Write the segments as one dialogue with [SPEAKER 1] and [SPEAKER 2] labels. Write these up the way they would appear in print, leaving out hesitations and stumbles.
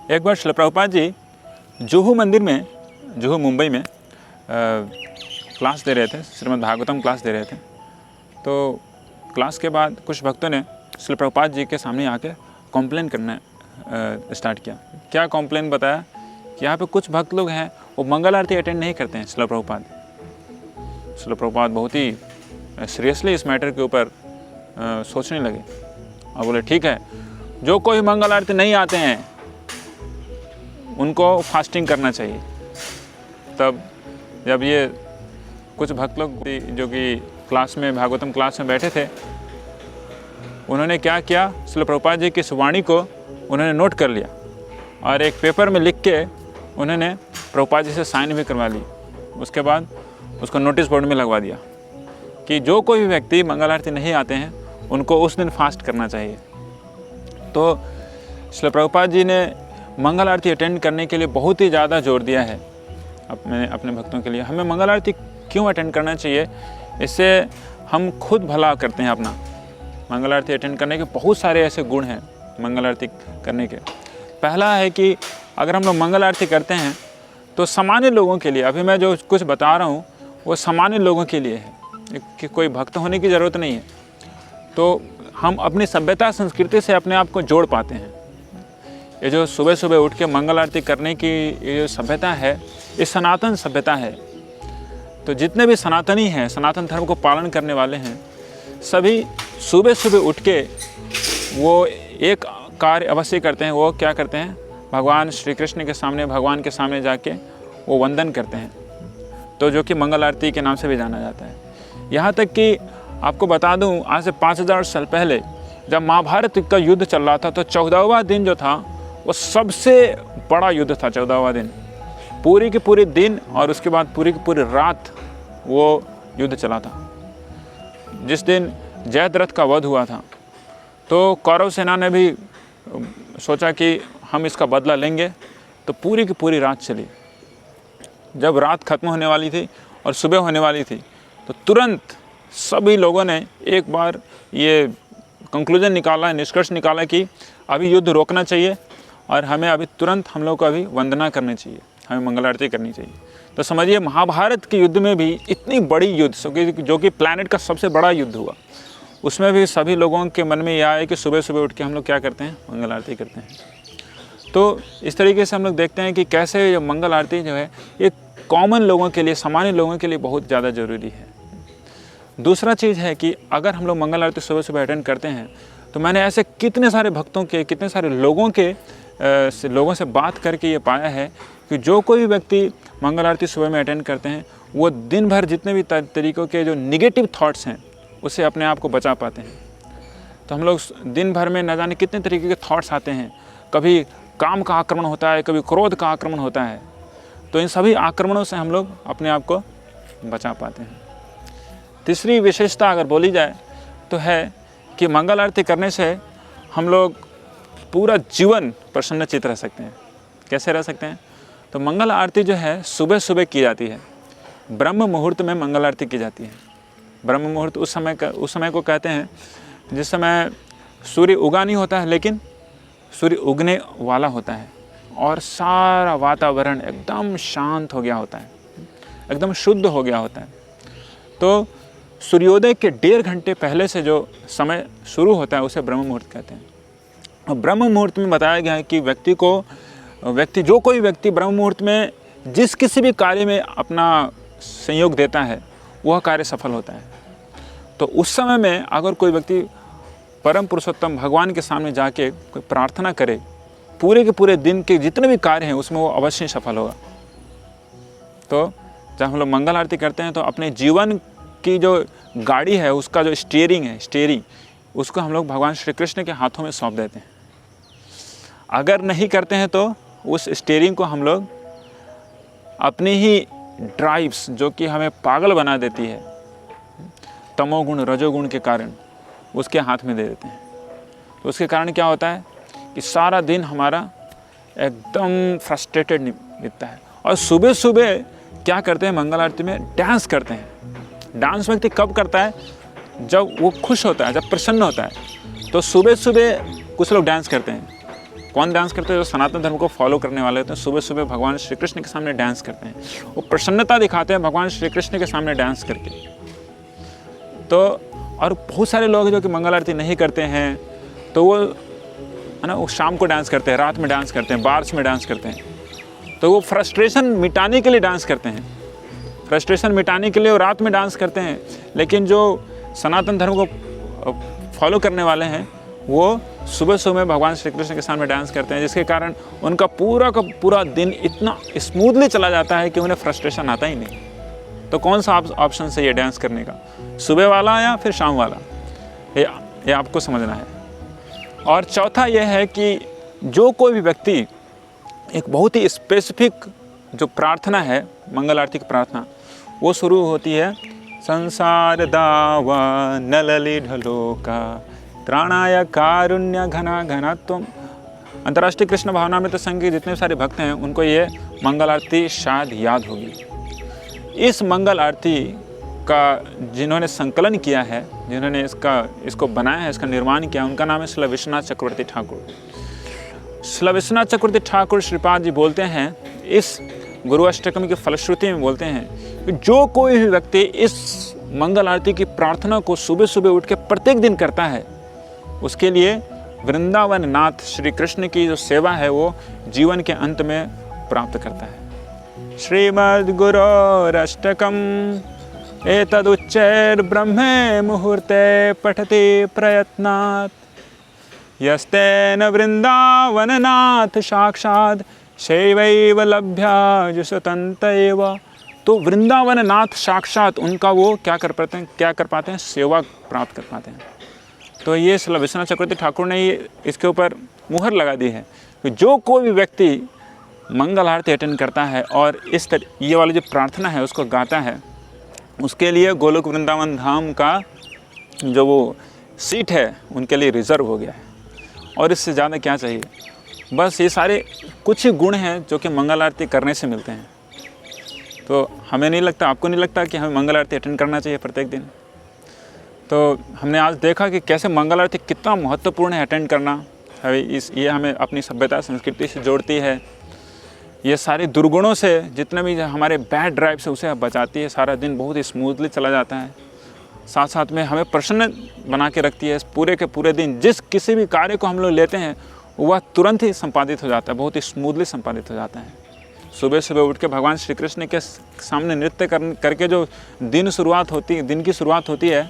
[SPEAKER 1] एक बार श्रील प्रभुपाद जी जुहू मंदिर में, जुहू मुंबई में क्लास दे रहे थे, श्रीमद् भागवतम क्लास दे रहे थे। तो क्लास के बाद कुछ भक्तों ने श्रील प्रभुपाद जी के सामने आके कॉम्प्लेन करना स्टार्ट किया। क्या कॉम्प्लेन बताया कि यहाँ पे कुछ भक्त लोग हैं वो मंगल आरती अटेंड नहीं करते हैं। श्रील प्रभुपाद बहुत ही सीरियसली इस मैटर के ऊपर सोचने लगे और बोले ठीक है, जो कोई मंगल आरती नहीं आते हैं उनको फास्टिंग करना चाहिए। तब जब ये कुछ भक्त लोग जो कि क्लास में, भागवतम क्लास में बैठे थे, उन्होंने क्या किया, श्रील प्रभुपाद जी की इस वाणी को उन्होंने नोट कर लिया और एक पेपर में लिख के उन्होंने प्रभुपाद जी से साइन भी करवा ली। उसके बाद उसको नोटिस बोर्ड में लगवा दिया कि जो कोई भी व्यक्ति मंगल आरती नहीं आते हैं उनको उस दिन फास्ट करना चाहिए। तो श्रील प्रभुपाद जी ने मंगल आरती अटेंड करने के लिए बहुत ही ज़्यादा जोर दिया है अपने भक्तों के लिए। हमें मंगल आरती क्यों अटेंड करना चाहिए, इससे हम खुद भला करते हैं अपना। मंगल आरती अटेंड करने के बहुत सारे ऐसे गुण हैं मंगल आरती करने के। पहला है कि अगर हम लोग मंगल आरती करते हैं तो सामान्य लोगों के लिए, अभी मैं जो कुछ बता रहा हूँ वो सामान्य लोगों के लिए है कि कोई भक्त होने की ज़रूरत नहीं है। तो हम अपनी सभ्यता संस्कृति से अपने आप को जोड़ पाते हैं। ये जो सुबह सुबह उठ के मंगल आरती करने की ये जो सभ्यता है, ये सनातन सभ्यता है। तो जितने भी सनातनी हैं, सनातन धर्म को पालन करने वाले हैं, सभी सुबह सुबह उठ के वो एक कार्य अवश्य करते हैं। वो क्या करते हैं, भगवान श्री कृष्ण के सामने, भगवान के सामने जाके वो वंदन करते हैं, तो जो कि मंगल आरती के नाम से भी जाना जाता है। यहाँ तक कि आपको बता दूँ, आज से 5000 साल पहले जब महाभारत का युद्ध चल रहा था, तो 14वां दिन जो था वो सबसे बड़ा युद्ध था। 14वां दिन पूरी की पूरी दिन और उसके बाद पूरी की पूरी रात वो युद्ध चला था। जिस दिन जयद्रथ का वध हुआ था, तो कौरव सेना ने भी सोचा कि हम इसका बदला लेंगे, तो पूरी की पूरी रात चली। जब रात खत्म होने वाली थी और सुबह होने वाली थी, तो तुरंत सभी लोगों ने एक बार ये कंक्लूजन निकाला, निष्कर्ष निकाला कि अभी युद्ध रोकना चाहिए और हमें अभी तुरंत हम लोग को अभी वंदना करनी चाहिए, हमें मंगल आरती करनी चाहिए। तो समझिए, महाभारत के युद्ध में भी इतनी बड़ी युद्ध, जो कि प्लैनेट का सबसे बड़ा युद्ध हुआ, उसमें भी सभी लोगों के मन में यह आया कि सुबह सुबह उठ के हम लोग क्या करते हैं, मंगल आरती करते हैं। तो इस तरीके से हम लोग देखते हैं कि कैसे ये मंगल आरती जो है ये कॉमन लोगों के लिए, सामान्य लोगों के लिए बहुत ज़्यादा ज़रूरी है। दूसरा चीज़ है कि अगर हम लोग मंगल आरती सुबह सुबह अटेंड करते हैं, तो मैंने ऐसे कितने सारे भक्तों के, कितने सारे लोगों से बात करके ये पाया है कि जो कोई भी व्यक्ति मंगल आरती सुबह में अटेंड करते हैं, वो दिन भर जितने भी तरीक़ों के जो निगेटिव थॉट्स हैं उससे अपने आप को बचा पाते हैं। तो हम लोग दिन भर में न जाने कितने तरीके के थॉट्स आते हैं, कभी काम का आक्रमण होता है, कभी क्रोध का आक्रमण होता है। तो इन सभी आक्रमणों से हम लोग अपने आप को बचा पाते हैं। तीसरी विशेषता अगर बोली जाए तो है कि मंगल आरती करने से हम लोग पूरा जीवन प्रसन्नचित्त रह सकते हैं। कैसे रह सकते हैं? तो मंगल आरती जो है सुबह सुबह की जाती है, ब्रह्म मुहूर्त में मंगल आरती की जाती है। ब्रह्म मुहूर्त उस समय को कहते हैं जिस समय सूर्य उगा नहीं होता है, लेकिन सूर्य उगने वाला होता है और सारा वातावरण एकदम शांत हो गया होता है, एकदम शुद्ध हो गया होता है। तो सूर्योदय के 1.5 घंटे पहले से जो समय शुरू होता है उसे ब्रह्म मुहूर्त कहते हैं। और ब्रह्म मुहूर्त में बताया गया है कि जो कोई व्यक्ति ब्रह्म मुहूर्त में जिस किसी भी कार्य में अपना संयोग देता है वह कार्य सफल होता है। तो उस समय में अगर कोई व्यक्ति परम पुरुषोत्तम भगवान के सामने जाके कोई प्रार्थना करे, पूरे के पूरे दिन के जितने भी कार्य हैं उसमें वो अवश्य सफल होगा। तो जब हम लोग मंगल आरती करते हैं तो अपने जीवन की जो गाड़ी है उसका जो स्टीयरिंग उसको हम लोग भगवान श्री कृष्ण के हाथों में सौंप देते हैं। अगर नहीं करते हैं तो उस स्टीयरिंग को हम लोग अपनी ही ड्राइव्स, जो कि हमें पागल बना देती है, तमोगुण रजोगुण के कारण, उसके हाथ में दे देते हैं। तो उसके कारण क्या होता है कि सारा दिन हमारा एकदम फ्रस्ट्रेटेड बीतता है। और सुबह सुबह क्या करते हैं, मंगल आरती में डांस करते हैं। डांस व्यक्ति कब करता है? जब वो खुश होता है, जब प्रसन्न होता है। तो सुबह सुबह कुछ लोग डांस करते हैं, कौन डांस करते हैं? जो सनातन धर्म को फॉलो करने वाले होते हैं, सुबह सुबह भगवान श्री कृष्ण के सामने डांस करते हैं, वो प्रसन्नता दिखाते हैं भगवान श्री कृष्ण के सामने डांस करके। तो और बहुत सारे लोग जो कि मंगल आरती नहीं करते हैं, तो वो है ना, वो शाम को डांस करते हैं, रात में डांस करते हैं, बार्स में डांस करते हैं। तो वो फ्रस्ट्रेशन मिटाने के लिए डांस करते हैं, फ्रस्ट्रेशन मिटाने के लिए वो रात में डांस करते हैं। लेकिन जो सनातन धर्म को फॉलो करने वाले हैं, वो सुबह सुबह भगवान श्री कृष्ण के सामने डांस करते हैं, जिसके कारण उनका पूरा का पूरा दिन इतना स्मूथली चला जाता है कि उन्हें फ्रस्ट्रेशन आता ही नहीं। तो कौन सा ऑप्शन सही है डांस करने का, सुबह वाला या फिर शाम वाला, ये आपको समझना है। और चौथा यह है कि जो कोई भी व्यक्ति एक बहुत ही स्पेसिफिक जो प्रार्थना है, मंगल आरती की प्रार्थना, वो शुरू होती है संसार दावा नलली ढलोका त्राणाय कारुण्य घना घनात्वम। अंतर्राष्ट्रीय कृष्ण भावनामृत संघ के जितने सारे भक्त हैं उनको ये मंगल आरती शायद याद होगी। इस मंगल आरती का जिन्होंने संकलन किया है, जिन्होंने इसको बनाया है, इसका निर्माण किया, उनका नाम है श्री विश्वनाथ चक्रवर्ती ठाकुर। श्री विश्वनाथ चक्रवर्ती ठाकुर श्रीपाद जी बोलते हैं, इस गुरु अष्टकमी की फलश्रुति में बोलते हैं कि जो कोई भी व्यक्ति इस मंगल आरती की प्रार्थना को सुबह सुबह उठ के प्रत्येक दिन करता है, उसके लिए वृंदावन नाथ श्री कृष्ण की जो सेवा है वो जीवन के अंत में प्राप्त करता है। श्रीमद् गुरोरष्टकम एतदुच्चैर ब्रह्मे मुहूर्ते पठति प्रयत्नात् यस्तेन वृंदावननाथ साक्षात् शैवैव लभ्या जुषतन्तैव। तो वृंदावननाथ साक्षात उनका वो क्या कर पाते हैं, सेवा प्राप्त कर पाते हैं। तो ये श्री विश्वनाथ चक्रवर्ती ठाकुर ने इसके ऊपर मुहर लगा दी है कि जो कोई भी व्यक्ति मंगल आरती अटेंड करता है और ये वाली जो प्रार्थना है उसको गाता है, उसके लिए गोलोक वृंदावन धाम का जो वो सीट है उनके लिए रिजर्व हो गया है। और इससे ज़्यादा क्या चाहिए? बस ये सारे कुछ ही गुण हैं जो कि मंगल आरती करने से मिलते हैं। तो हमें नहीं लगता, आपको नहीं लगता कि हमें मंगल आरती अटेंड करना चाहिए प्रत्येक दिन? तो हमने आज देखा कि कैसे मंगल आरती कितना महत्वपूर्ण है अटेंड करना। ये हमें अपनी सभ्यता संस्कृति से जोड़ती है, ये सारे दुर्गुणों से, जितने भी हमारे बैड ड्राइव से उसे बचाती है। सारा दिन बहुत ही स्मूथली चला जाता है, साथ साथ में हमें प्रसन्न बना के रखती है। पूरे के पूरे दिन जिस किसी भी कार्य को हम लोग लेते हैं वह तुरंत ही संपादित हो जाता है, बहुत ही स्मूथली संपादित हो जाता है। सुबह सुबह उठ के भगवान श्री कृष्ण के सामने नृत्य करके जो दिन की शुरुआत होती है,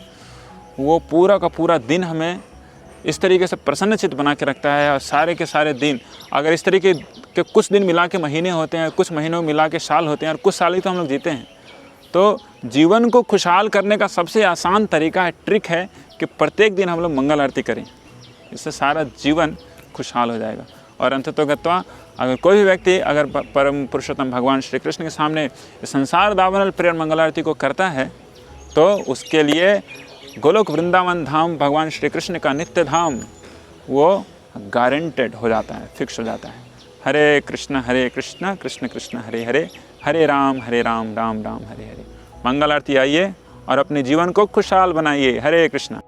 [SPEAKER 1] वो पूरा का पूरा दिन हमें इस तरीके से प्रसन्नचित्त बना के रखता है। और सारे के सारे दिन, अगर इस तरीके के कुछ दिन मिला के महीने होते हैं, कुछ महीनों मिला के साल होते हैं, और कुछ साल ही तो हम लोग जीते हैं। तो जीवन को खुशहाल करने का सबसे आसान तरीका है, ट्रिक है कि प्रत्येक दिन हम लोग मंगल आरती करें। इससे सारा जीवन खुशहाल हो जाएगा। और अंततोगत्वा अगर कोई भी व्यक्ति अगर परम पुरुषोत्तम भगवान श्री कृष्ण के सामने संसार दावनल प्रेरण मंगल आरती को करता है, तो उसके लिए गोलोक वृंदावन धाम भगवान श्री कृष्ण का नित्य धाम वो गारंटेड हो जाता है, फिक्स हो जाता है। हरे कृष्ण कृष्ण कृष्ण हरे हरे, हरे राम राम राम हरे हरे। मंगल आरती आइए और अपने जीवन को खुशहाल बनाइए। हरे कृष्ण।